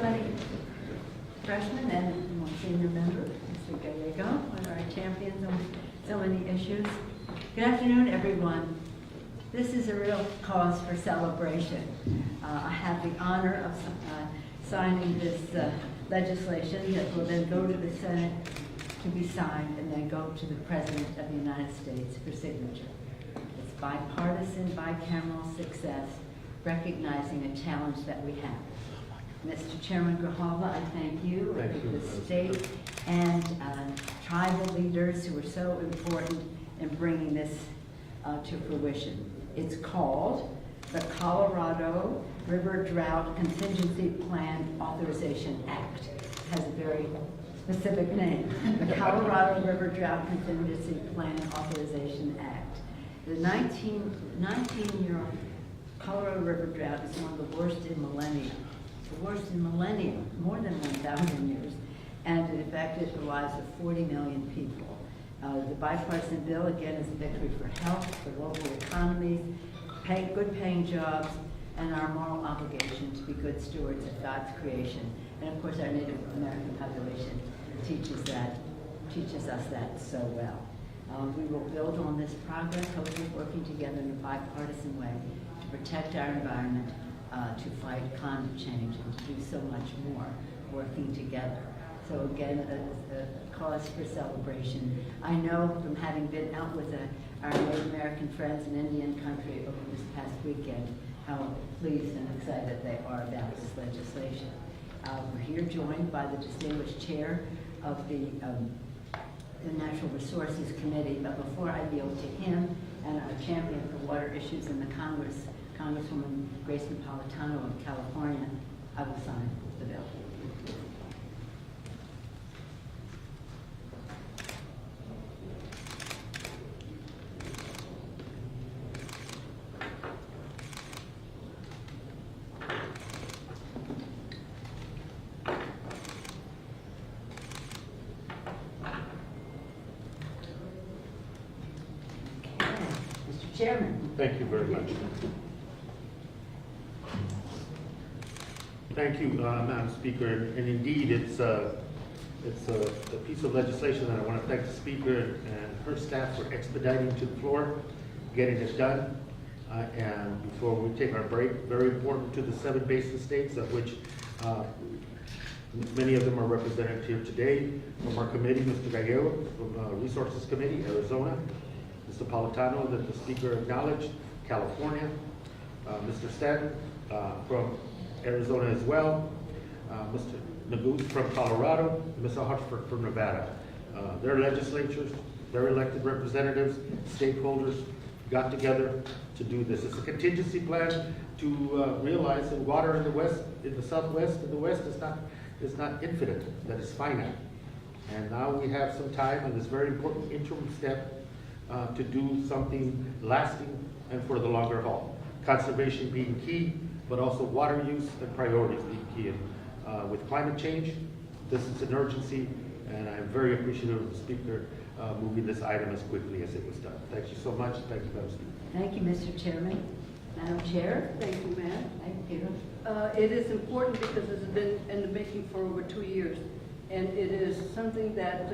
many freshmen and more senior members, Mr. Gallego, one of our champions on so many issues. Good afternoon, everyone. This is a real cause for celebration. I have the honor of signing this legislation that will then go to the Senate to be signed and then go to the President of the United States for signature. It's bipartisan, bicameral success, recognizing a challenge that we have. Mr. Chairman Grijalva, I thank you, the state and tribal leaders who are so important in bringing this to fruition. It's called the Colorado River Drought Contingency Plan Authorization Act. It has a very specific name, the Colorado River Drought Contingency Plan Authorization Act. The 19-year Colorado River drought is one of the worst in millennia. The worst in millennia, more than 1,000 years, and it affected the lives of 40 million people. The bipartisan bill, again, is a victory for health, for local economies, good paying jobs, and our moral obligation to be good stewards of God's creation. And of course, our Native American population teaches us that so well. We will build on this progress, hopefully working together in a bipartisan way to protect our environment, to fight climate change, and to do so much more working together. So again, a cause for celebration. I know from having been out with our Native American friends in Indian country over this past weekend, how pleased and excited they are about this legislation. We're here joined by the distinguished chair of the Natural Resources Committee, but before I yield to him and our champion for water issues in the Congress, Congresswoman Grace Napolitano of California, I will sign the bill. Chairman. Thank you very much. Thank you, Madam Speaker. And indeed, it's a piece of legislation that I want to thank the Speaker and her staff for expediting to the floor, getting it done. And before we take our break, very important to the 7 basin states, of which many of them are represented here today. From our committee, Mr. Gallego, from Resources Committee, Arizona. Mr. Napolitano, that the Speaker acknowledged, California. Mr. Stanton from Arizona as well. Mr. Nagus from Colorado. And Mr. Hartford from Nevada. Their legislatures, their elected representatives, stakeholders got together to do this. It's a contingency plan to realize that water in the West, in the Southwest, and the West is not infinite, that is finite. And now we have some time on this very important interim step to do something lasting and for the longer haul. Conservation being key, but also water use and priorities being key. And with climate change, this is an urgency, and I'm very appreciative of the Speaker moving this item as quickly as it was done. Thank you so much. Thank you, Madam Speaker. Thank you, Mr. Chairman. Madam Chair. Thank you, ma'am. Thank you. It is important because this has been in the making for over 2 years, and it is something that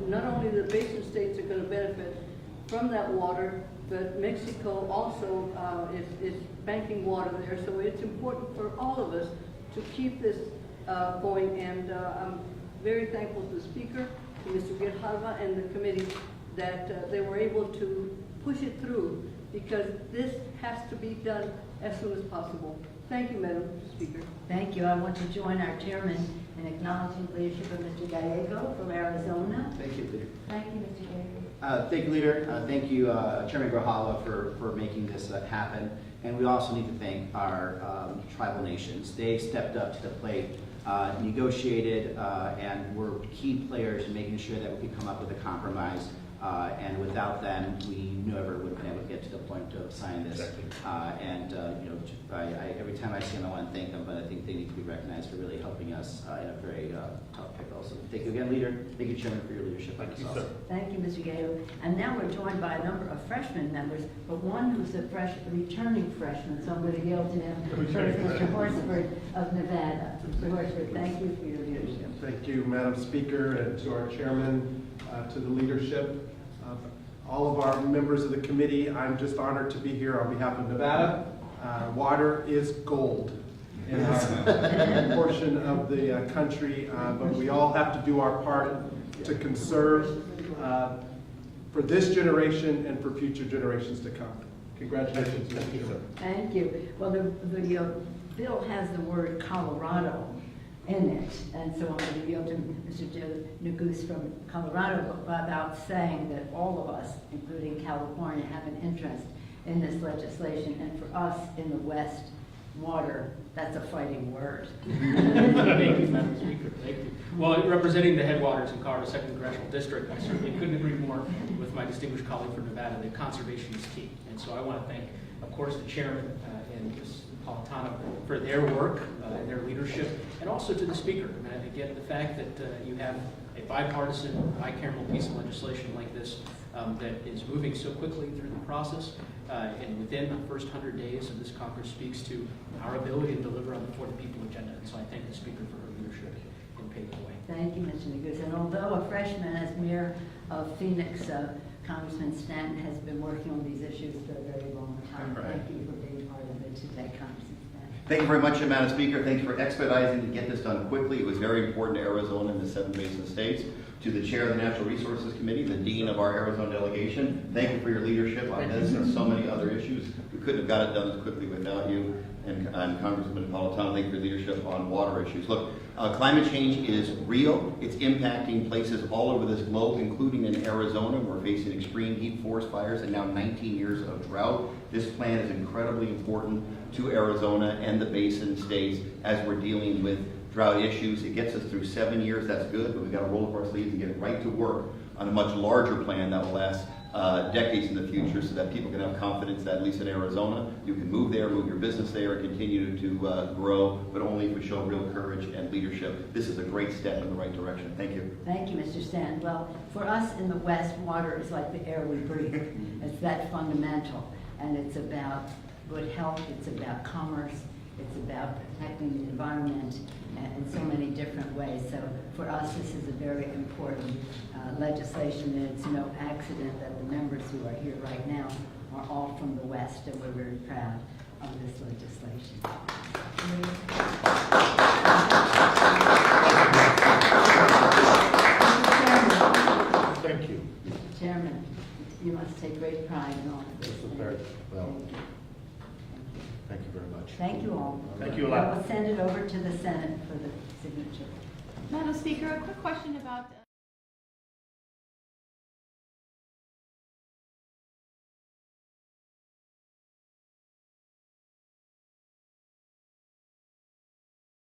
not only the basin states are going to benefit from that water, but Mexico also is banking water there. So it's important for all of us to keep this going. And I'm very thankful to the Speaker, to Mr. Grijalva, and the committee that they were able to push it through, because this has to be done as soon as possible. Thank you, Madam Speaker. Thank you. I want to join our chairman in acknowledging the leadership of Mr. Gallego from Arizona. Thank you, Leader. Thank you, Mr. Gallego. Thank you, Leader. Thank you, Chairman Grijalva, for making this happen. And we also need to thank our tribal nations. They stepped up to the plate, negotiated, and were key players in making sure that we could come up with a compromise. And without them, we never would have been able to get to the the point of signing this. Exactly. Every time I see them, I want to thank them, but I think they need to be recognized for really helping us in a very tough pickle. So thank you again, Leader. Thank you, Chairman, for your leadership on Thank this you, also. sir. Thank you, Mr. Gale. And now we're joined by a number of freshman members, but one who's a returning freshman, so I'm going to yield to him first, Mr. Horsford of Nevada. Mr. Horsford, thank you for your leadership. Thank you, Madam Speaker, and to our chairman, to the leadership, all of our members of the committee. I'm just honored to be here on behalf of Nevada. Water is gold in our portion of the country, but we all have to do our part to conserve for this generation and for future generations to come. Congratulations, Mr. Chairman. Thank you. Well, the bill has the word Colorado in it, and so I'm going to yield to Mr. Joe Neguse from Colorado about saying that all of us, including California, have an interest in this legislation, and for us in the West, water, that's a fighting word. Thank you, Madam Speaker. Thank you. Well, representing the headwaters in Colorado 2nd Congressional District, I certainly couldn't agree more with my distinguished colleague from Nevada that conservation is key. And so I want to thank, of course, the chairman and Ms. Napolitano for their work and their leadership, and also to the Speaker. And again, the fact that you have a bipartisan, bicameral piece of legislation like this that is moving so quickly through the process, and within the first 100 days of this Congress speaks to our ability to deliver on the For the People agenda. And so I thank the Speaker for her leadership in paving the way. Thank you, Mr. Neguse. And although a freshman, as mayor of Phoenix, Congressman Stanton has been working on these issues for a very long time. Right. Thank you for being part of it today, Congressman Stanton. Thank you very much, Madam Speaker. Thanks for expediting to get this done quickly. It was very important to Arizona and the 7 basin states. To the Chair of the Natural Resources Committee, the Dean of our Arizona delegation, thank you for your leadership on this and so many other issues. We couldn't have got it done as quickly without you. And Congressman Napolitano, thank you for your leadership on water issues. Look, climate change is real. It's impacting places all over this globe, including in Arizona. We're facing extreme heat, forest fires, and now 19 years of drought. This plan is incredibly important to Arizona and the basin states as we're dealing with drought issues. It gets us through 7 years, that's good, but we've got to roll up our sleeves and get right to work on a much larger plan that will last decades in the future so that people can have confidence that at least in Arizona, you can move there, move your business there, and continue to grow, but only if we show real courage and leadership. This is a great step in the right direction. Thank you. Thank you, Mr. Stanton. Well, for us in the West, water is like the air we breathe. It's that fundamental, and it's about good health, it's about commerce, it's about protecting the environment in so many different ways. So for us, this is a very important legislation, and it's no accident that the members who are here right now are all from the West, and we're very proud of this legislation. Thank you. Mr. Chairman, you must take great pride in all of this. This was very well. Thank you. Thank you very much. Thank you all. Thank you a lot. I will send it over to the Senate for the signature. Madam Speaker, a quick question about